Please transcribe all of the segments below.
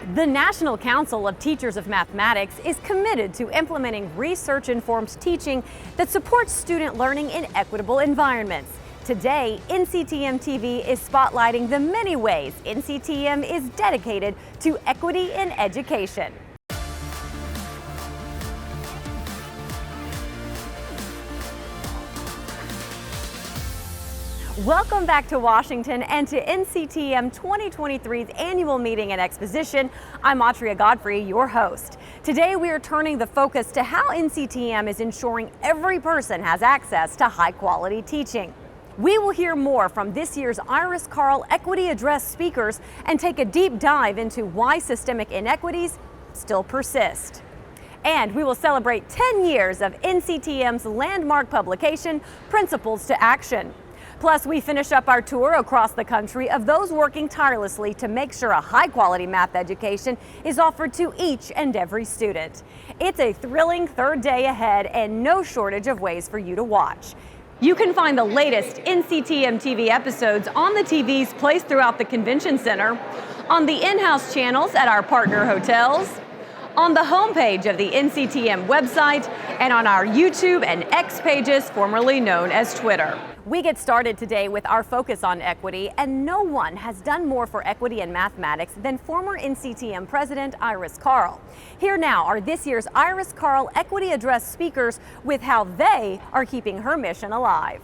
The National Council of Teachers of Mathematics is committed to implementing research-informed teaching that supports student learning in equitable environments. Today, NCTM TV is spotlighting the many ways NCTM is dedicated to equity in education. Welcome back to Washington and to NCTM 2023's annual meeting and exposition. I'm Latrenda Godfrey, your host. Today we are turning the focus to how NCTM is ensuring every person has access to high-quality teaching. We will hear more from this year's Iris Carl Equity Address speakers and take a deep dive into why systemic inequities still persist. And we will celebrate 10 years of NCTM's landmark publication, Principles to Action. Plus, we finish up our tour across the country of those working tirelessly to make sure a high-quality math education is offered to each and every student. It's a thrilling third day ahead and no shortage of ways for you to watch. You can find the latest NCTM TV episodes on the TVs placed throughout the Convention Center, on the in-house channels at our partner hotels, on the homepage of the NCTM website, and on our YouTube and X pages, formerly known as Twitter. We get started today with our focus on equity, and no one has done more for equity in mathematics than former NCTM President Iris Carl. Here now are this year's Iris Carl Equity Address speakers with how they are keeping her mission alive.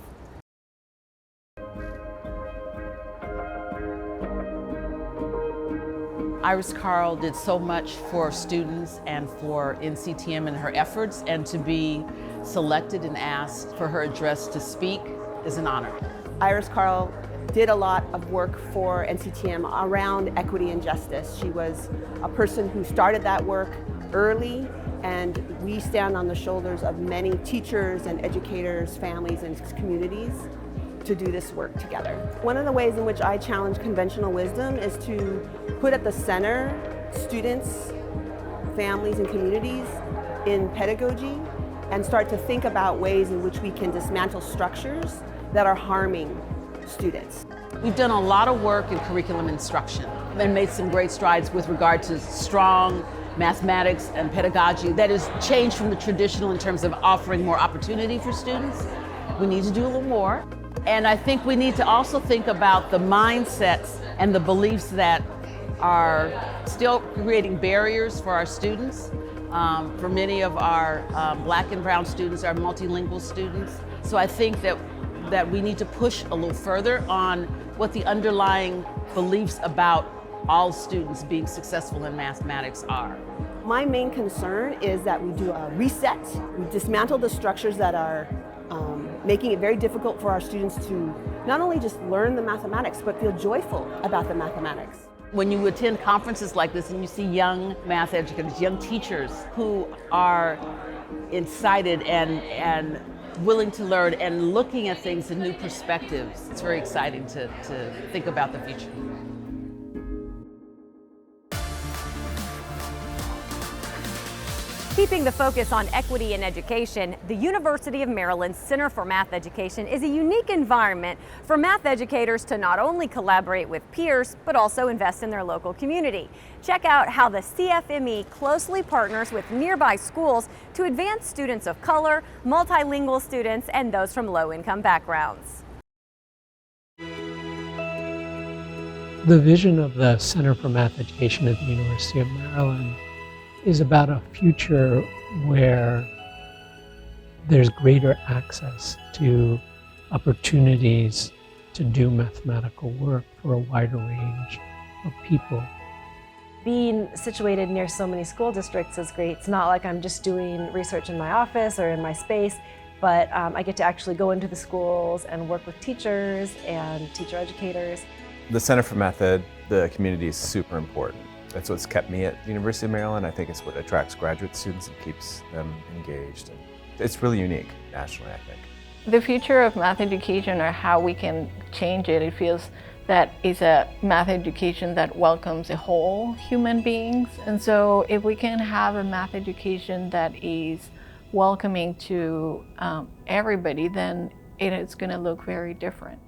Iris Carl did so much for students and for NCTM in her efforts, and to be selected and asked for her address to speak is an honor. Iris Carl did a lot of work for NCTM around equity and justice. She was a person who started that work early, and we stand on the shoulders of many teachers and educators, families, and communities to do this work together. One of the ways in which I challenge conventional wisdom is to put at the center students, families, and communities in pedagogy, and start to think about ways in which we can dismantle structures that are harming students. We've done a lot of work in curriculum instruction and made some great strides with regard to strong mathematics and pedagogy that has changed from the traditional in terms of offering more opportunity for students. We need to do a little more. And I think we need to also think about the mindsets and the beliefs that are still creating barriers for our students. For many of our Black and brown students, our multilingual students. So I think that we need to push a little further on what the underlying beliefs about all students being successful in mathematics are. My main concern is that we do a reset. We dismantle the structures that are making it very difficult for our students to not only just learn the mathematics, but feel joyful about the mathematics. When you attend conferences like this and you see young math educators, young teachers who are excited and willing to learn and looking at things in new perspectives, it's very exciting to think about the future. Keeping the focus on equity in education, the University of Maryland's Center for Math Education is a unique environment for math educators to not only collaborate with peers, but also invest in their local community. Check out how the CFME closely partners with nearby schools to advance students of color, multilingual students, and those from low-income backgrounds. The vision of the Center for Math Education at the University of Maryland is about a future where there's greater access to opportunities to do mathematical work for a wider range of people. Being situated near so many school districts is great. It's not like I'm just doing research in my office or in my space, but I get to actually go into the schools and work with teachers and teacher educators. The Center for Math Ed, the community is super important. That's what's kept me at the University of Maryland. I think it's what attracts graduate students and keeps them engaged. And it's really unique nationally, I think. The future of math education, or how we can change it, it feels that is a math education that welcomes a whole human beings. And so if we can have a math education that is welcoming to everybody, then it is going to look very different.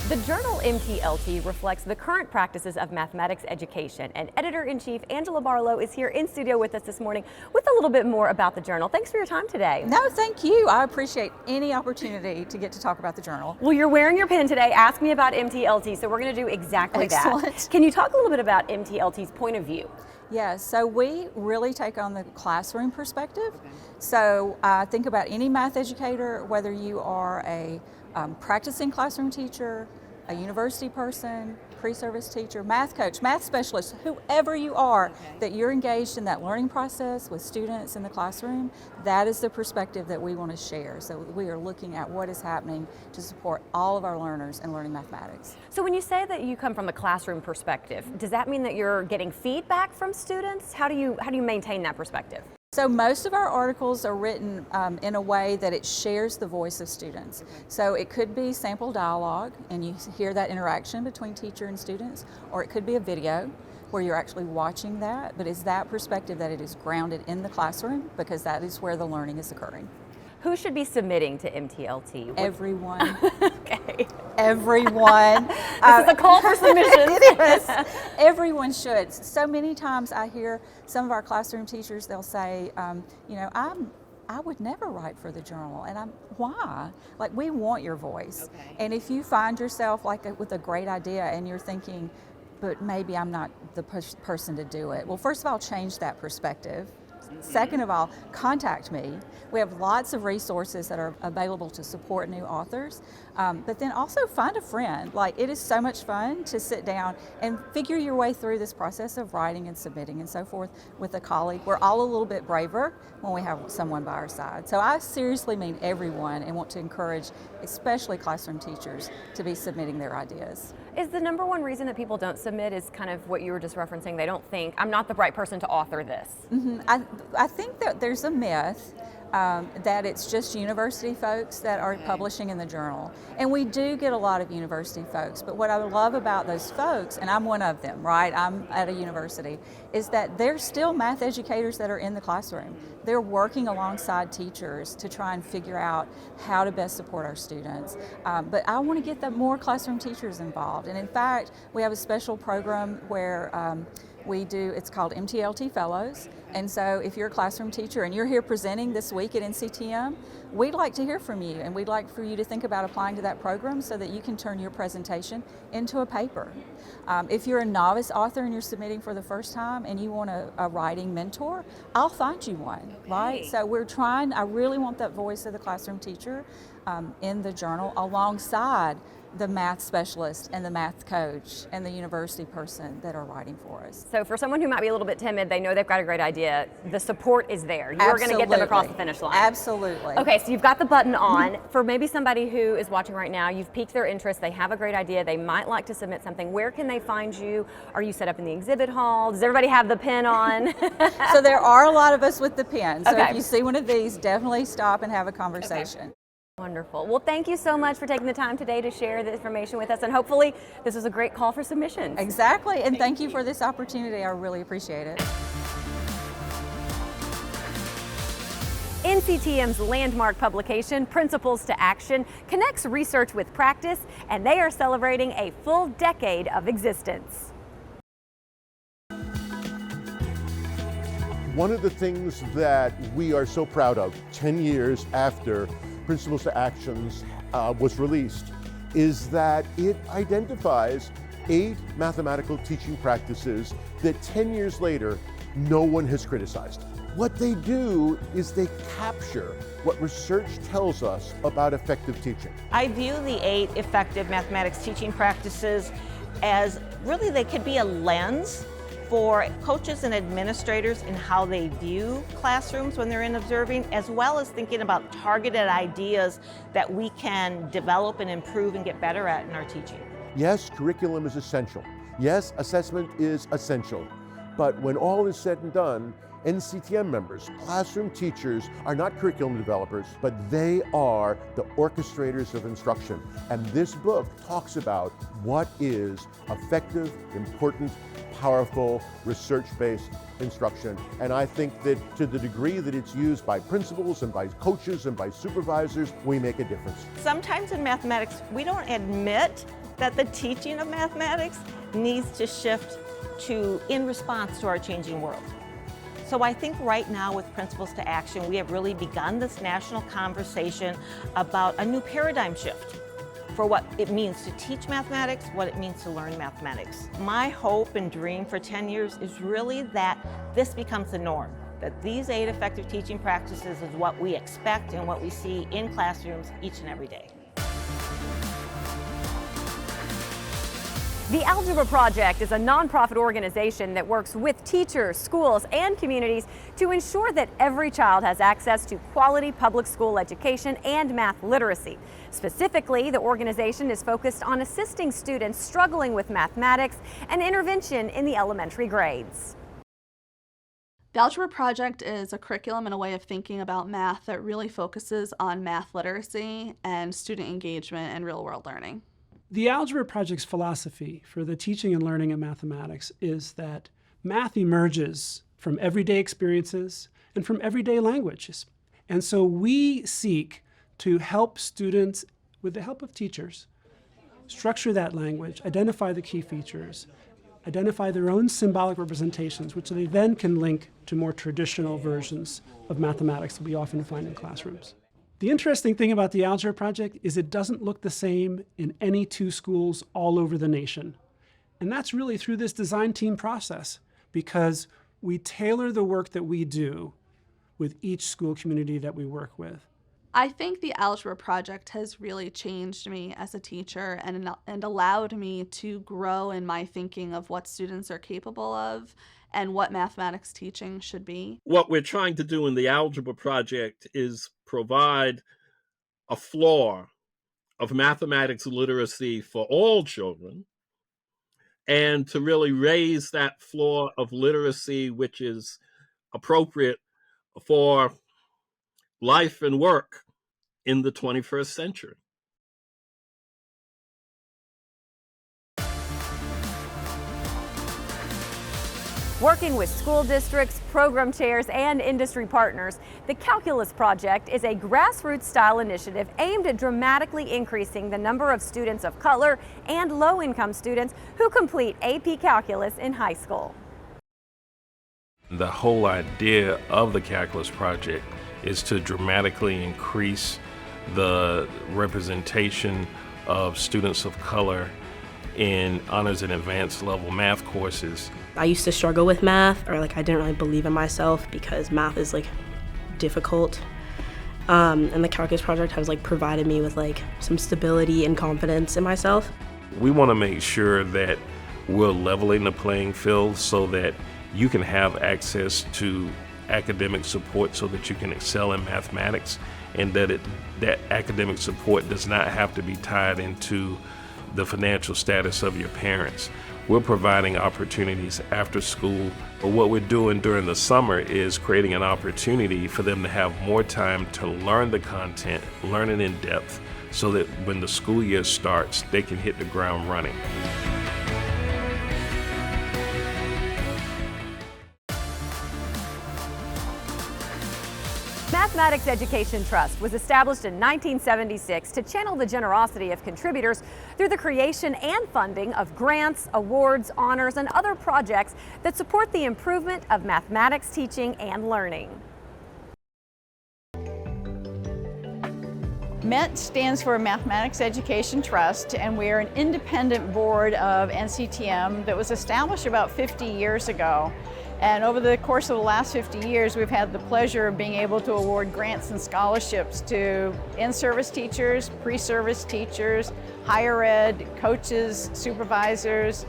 The journal MTLT reflects the current practices of mathematics education, and Editor-in-Chief Angela Barlow is here in studio with us this morning with a little bit more about the journal. Thanks for your time today. No, thank you. I appreciate any opportunity to get to talk about the journal. Well, you're wearing your pin today. Ask me about MTLT, so we're going to do exactly Excellent. that. Can you talk a little bit about MTLT's point of view? Yes, so we really take on the classroom perspective. So think about any math educator, whether you are a practicing classroom teacher, a university person, pre-service teacher, math coach, math specialist, whoever you are, that you're engaged in that learning process with students in the classroom, that is the perspective that we want to share. So we are looking at what is happening to support all of our learners in learning mathematics. So when you say that you come from the classroom perspective, does that mean that you're getting feedback from students? How do you maintain that perspective? So most of our articles are written in a way that it shares the voice of students. So it could be sample dialogue and you hear that interaction between teacher and students, or it could be a video where you're actually watching that, but it's that perspective that it is grounded in the classroom because that is where the learning is occurring. Who should be submitting to MTLT? Everyone. Okay. Everyone. This is a call for submissions. It is. Everyone should. So many times I hear some of our classroom teachers, they'll say, you know, I would never write for the journal, and why? Like, we want your voice. Okay. And if you find yourself with a great idea and you're thinking, but maybe I'm not the person to do it. Well, first of all, change that perspective. Second of all, contact me. We have lots of resources that are available to support new authors, but then also find a friend. Like, it is so much fun to sit down and figure your way through this process of writing and submitting and so forth with a colleague. We're all a little bit braver when we have someone by our side. So I seriously mean everyone and want to encourage, especially classroom teachers, to be submitting their ideas. Is the number one reason that people don't submit is kind of what you were just referencing? They don't think, I'm not the right person to author this. Mm-hmm. I think that there's a myth that it's just university folks that are publishing in the journal. And we do get a lot of university folks, but what I love about those folks, and I'm one of them, right? I'm at a university, is that they're still math educators that are in the classroom. They're working alongside teachers to try and figure out how to best support our students. But I want to get more classroom teachers involved. And in fact, we have a special program where it's called MTLT Fellows. And so if you're a classroom teacher and you're here presenting this week at NCTM, we'd like to hear from you, and we'd like for you to think about applying to that program so that you can turn your presentation into a paper. If you're a novice author and you're submitting for the first time and you want a writing mentor, I'll find you one, right? So I really want that voice of the classroom teacher in the journal alongside the math specialist and the math coach and the university person that are writing for us. So for someone who might be a little bit timid, they know they've got a great idea, the support is there. You're going to get them across the finish line. Absolutely. Okay, so you've got the button on. For maybe somebody who is watching right now, you've piqued their interest, they have a great idea, they might like to submit something. Where can they find you? Are you set up in the exhibit hall? Does everybody have the pen on? So there are a lot of us with the pen. So Okay. if you see one of these, definitely stop and have a conversation. Okay. Wonderful. Well, thank you so much for taking the time today to share the information with us, and hopefully this was a great call for submissions. Exactly, and thank you for this opportunity. I really appreciate it. NCTM's landmark publication, Principles to Action, connects research with practice, and they are celebrating a full decade of existence. One of the things that we are so proud of 10 years after Principles to Actions was released is that it identifies 8 mathematical teaching practices that 10 years later no one has criticized. What they do is they capture what research tells us about effective teaching. I view the 8 effective mathematics teaching practices as really they could be a lens for coaches and administrators in how they view classrooms when they're in observing, as well as thinking about targeted ideas that we can develop and improve and get better at in our teaching. Yes, curriculum is essential. Yes, assessment is essential. But when all is said and done, NCTM members, classroom teachers are not curriculum developers, but they are the orchestrators of instruction. And this book talks about what is effective, important, powerful, research-based instruction. And I think that to the degree that it's used by principals and by coaches and by supervisors, we make a difference. Sometimes in mathematics, we don't admit that the teaching of mathematics needs to shift to in response to our changing world. So I think right now with Principles to Action, we have really begun this national conversation about a new paradigm shift for what it means to teach mathematics, what it means to learn mathematics. My hope and dream for 10 years is really that this becomes the norm, that these 8 effective teaching practices is what we expect and what we see in classrooms each and every day. The Algebra Project is a nonprofit organization that works with teachers, schools, and communities to ensure that every child has access to quality public school education and math literacy. Specifically, the organization is focused on assisting students struggling with mathematics and intervention in the elementary grades. The Algebra Project is a curriculum and a way of thinking about math that really focuses on math literacy and student engagement and real-world learning. The Algebra Project's philosophy for the teaching and learning of mathematics is that math emerges from everyday experiences and from everyday languages. And so we seek to help students, with the help of teachers, structure that language, identify the key features, identify their own symbolic representations, which they then can link to more traditional versions of mathematics that we often find in classrooms. The interesting thing about the Algebra Project is it doesn't look the same in any 2 schools all over the nation. And that's really through this design team process, because we tailor the work that we do with each school community that we work with. I think the Algebra Project has really changed me as a teacher and allowed me to grow in my thinking of what students are capable of and what mathematics teaching should be. What we're trying to do in the Algebra Project is provide a floor of mathematics literacy for all children, and to really raise that floor of literacy which is appropriate for life and work in the 21st century. Working with school districts, program chairs, and industry partners, the Calculus Project is a grassroots-style initiative aimed at dramatically increasing the number of students of color and low-income students who complete AP Calculus in high school. The whole idea of the Calculus Project is to dramatically increase the representation of students of color in honors and advanced level math courses. I used to struggle with math, or I didn't really believe in myself because math is difficult. And the Calculus Project has provided me with some stability and confidence in myself. We want to make sure that we're leveling the playing field so that you can have access to academic support so that you can excel in mathematics, and that academic support does not have to be tied into the financial status of your parents. We're providing opportunities after school. What we're doing during the summer is creating an opportunity for them to have more time to learn the content, learn it in depth, so that when the school year starts, they can hit the ground running. Mathematics Education Trust was established in 1976 to channel the generosity of contributors through the creation and funding of grants, awards, honors, and other projects that support the improvement of mathematics teaching and learning. MET stands for Mathematics Education Trust, and we are an independent board of NCTM that was established about 50 years ago. And over the course of the last 50 years, we've had the pleasure of being able to award grants and scholarships to in-service teachers, pre-service teachers, higher ed, coaches, supervisors,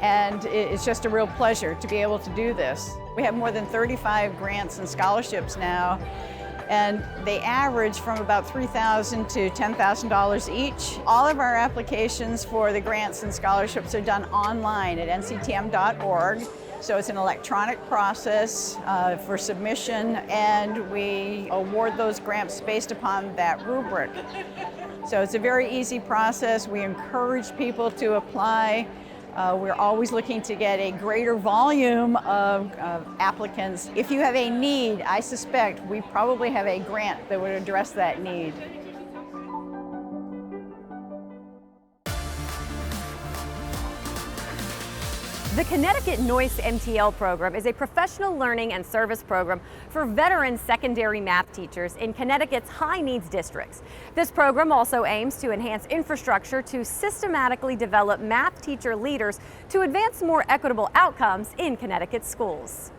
and it's just a real pleasure to be able to do this. We have more than 35 grants and scholarships now, and they average from about $3,000 to $10,000 each. All of our applications for the grants and scholarships are done online at nctm.org. So it's an electronic process for submission, and we award those grants based upon that rubric. So it's a very easy process. We encourage people to apply. We're always looking to get a greater volume of applicants. If you have a need, I suspect we probably have a grant that would address that need. The Connecticut NOICE MTL program is a professional learning and service program for veteran secondary math teachers in Connecticut's high-needs districts. This program also aims to enhance infrastructure to systematically develop math teacher leaders to advance more equitable outcomes in Connecticut schools.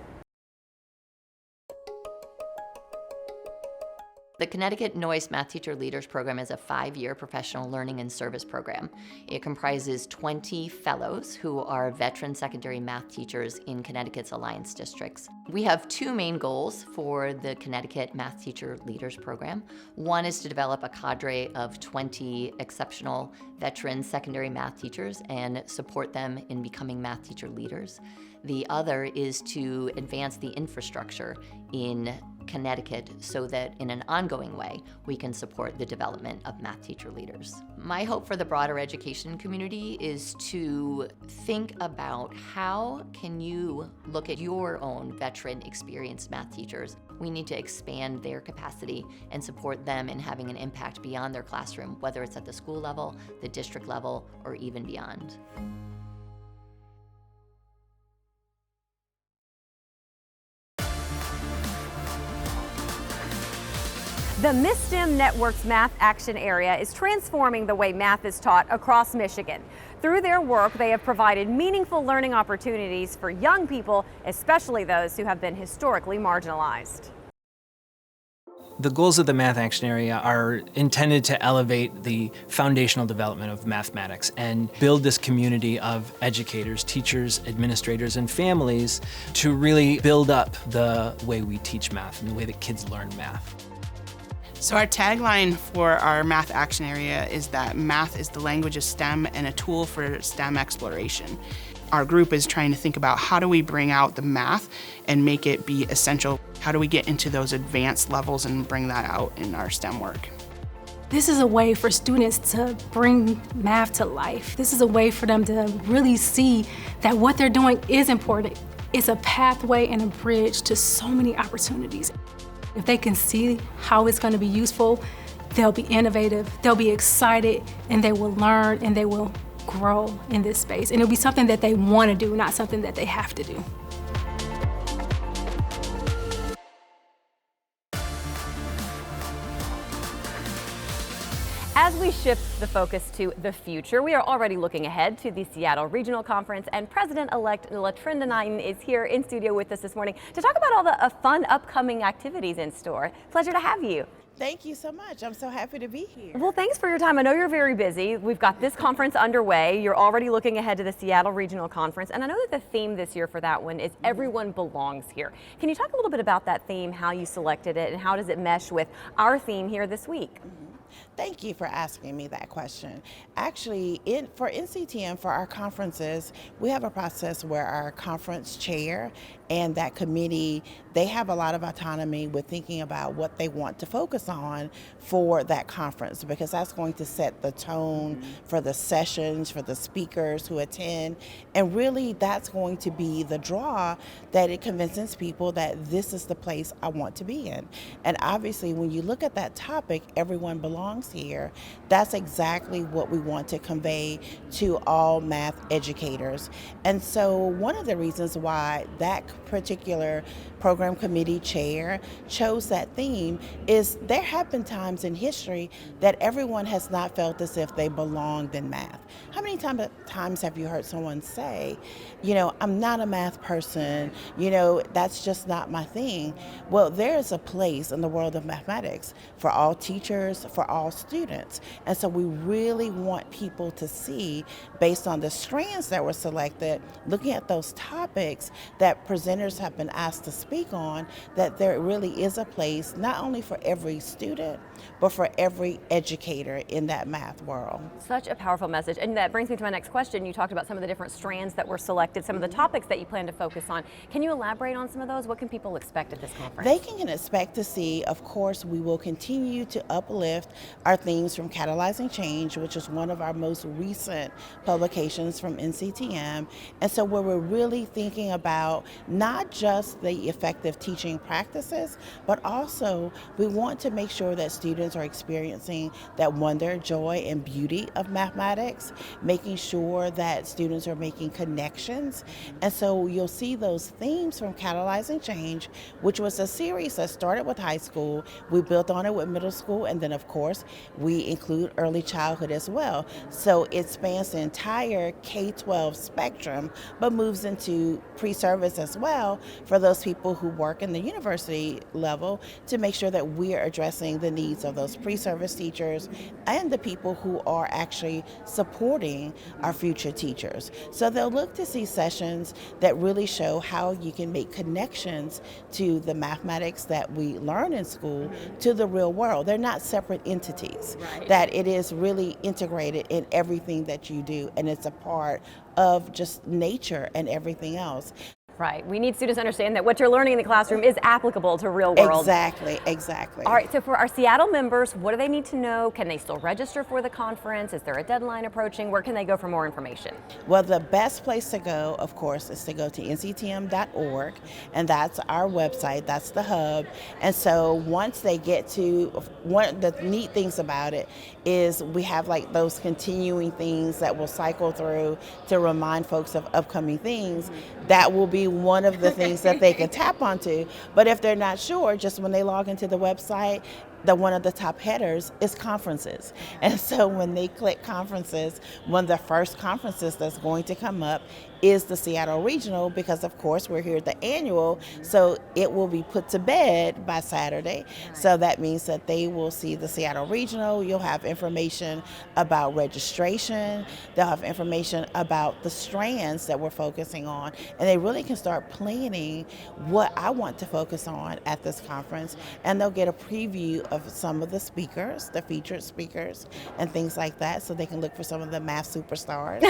The Connecticut NOICE Math Teacher Leaders Program is a 5-year professional learning and service program. It comprises 20 fellows who are veteran secondary math teachers in Connecticut's Alliance districts. We have 2 main goals for the Connecticut Math Teacher Leaders Program. One is to develop a cadre of 20 exceptional veteran secondary math teachers and support them in becoming math teacher leaders. The other is to advance the infrastructure in Connecticut so that in an ongoing way we can support the development of math teacher leaders. My hope for the broader education community is to think about how can you look at your own veteran experienced math teachers. We need to expand their capacity and support them in having an impact beyond their classroom, whether it's at the school level, the district level, or even beyond. The MISTEM Network's Math Action Area is transforming the way math is taught across Michigan. Through their work, they have provided meaningful learning opportunities for young people, especially those who have been historically marginalized. The goals of the Math Action Area are intended to elevate the foundational development of mathematics and build this community of educators, teachers, administrators, and families to really build up the way we teach math and the way that kids learn math. So our tagline for our Math Action Area is that math is the language of STEM and a tool for STEM exploration. Our group is trying to think about how do we bring out the math and make it be essential? How do we get into those advanced levels and bring that out in our STEM work? This is a way for students to bring math to life. This is a way for them to really see that what they're doing is important. It's a pathway and a bridge to so many opportunities. If they can see how it's going to be useful, they'll be innovative, they'll be excited, and they will learn and they will grow in this space. And it'll be something that they want to do, not something that they have to do. As we shift the focus to the future, we are already looking ahead to the Seattle Regional Conference, and President-elect Latrenda N is here in studio with us this morning to talk about all the fun upcoming activities in store. Pleasure to have you. Thank you so much. I'm so happy to be here. Well, thanks for your time. I know you're very busy. We've got this conference underway. You're already looking ahead to the Seattle Regional Conference, and I know that the theme this year for that one is Everyone Belongs Here. Can you talk a little bit about that theme, how you selected it, and how does it mesh with our theme here this week? Thank you for asking me that question. Actually, for NCTM, for our conferences, we have a process where our conference chair and that committee, they have a lot of autonomy with thinking about what they want to focus on for that conference, because that's going to set the tone for the sessions, for the speakers who attend, and really that's going to be the draw that it convinces people that this is the place I want to be in. And obviously, when you look at that topic, everyone belongs here, that's exactly what we want to convey to all math educators. And so one of the reasons why that particular program committee chair chose that theme is there have been times in history that everyone has not felt as if they belonged in math. How many times have you heard someone say, you know, I'm not a math person, you know, that's just not my thing? Well, there is a place in the world of mathematics for all teachers, for all students. And so we really want people to see, based on the strands that were selected, looking at those topics that presenters have been asked to speak on, that there really is a place not only for every student, but for every educator in that math world. Such a powerful message. And that brings me to my next question. You talked about some of the different strands that were selected, some of the topics that you plan to focus on. Can you elaborate on some of those? What can people expect at this conference? They can expect to see, of course, we will continue to uplift are themes from Catalyzing Change, which is one of our most recent publications from NCTM. And so where we're really thinking about not just the effective teaching practices, but also we want to make sure that students are experiencing that wonder, joy, and beauty of mathematics, making sure that students are making connections. And so you'll see those themes from Catalyzing Change, which was a series that started with high school. We built on it with middle school, and then of course we include early childhood as well. So it spans the entire K-12 spectrum, but moves into pre-service as well for those people who work in the university level, to make sure that we are addressing the needs of those pre-service teachers and the people who are actually supporting our future teachers. So they'll look to see sessions that really show how you can make connections to the mathematics that we learn in school to the real world. They're not separate entities, that it is really integrated in everything that you do, and it's a part of just nature and everything else. Right. We need students to understand that what you're learning in the classroom is applicable to real world. Exactly, exactly. All right, so for our Seattle members, what do they need to know? Can they still register for the conference? Is there a deadline approaching? Where can they go for more information? Well, the best place to go, of course, is to go to nctm.org, and that's our website, that's the hub. And so once they get to, one of the neat things about it is we have like those continuing things that will cycle through to remind folks of upcoming things. That will be one of the things that they can tap onto. But if they're not sure, just when they log into the website, one of the top headers is conferences. And so when they click conferences, one of the first conferences that's going to come up is the Seattle Regional, because of course we're here at the annual, so it will be put to bed by Saturday. So that means that they will see the Seattle Regional. You'll have information about registration. They'll have information about the strands that we're focusing on, and they really can start planning what I want to focus on at this conference. And they'll get a preview of some of the speakers, the featured speakers, and things like that, so they can look for some of the math superstars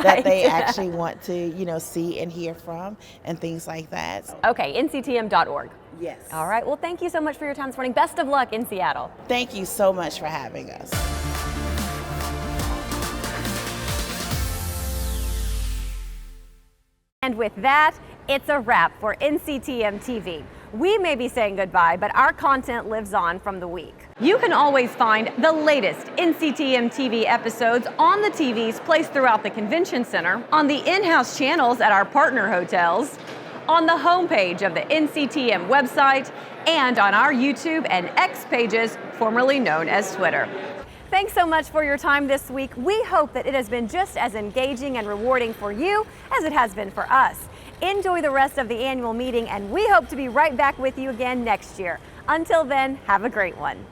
that they actually want to, see and hear from, and things like that. Okay, nctm.org. Yes. All right, well, thank you so much for your time this morning. Best of luck in Seattle. Thank you so much for having us. And with that, it's a wrap for NCTM TV. We may be saying goodbye, but our content lives on from the week. You can always find the latest NCTM TV episodes on the TVs placed throughout the Convention Center, on the in-house channels at our partner hotels, on the homepage of the NCTM website, and on our YouTube and X pages, formerly known as Twitter. Thanks so much for your time this week. We hope that it has been just as engaging and rewarding for you as it has been for us. Enjoy the rest of the annual meeting, and we hope to be right back with you again next year. Until then, have a great one.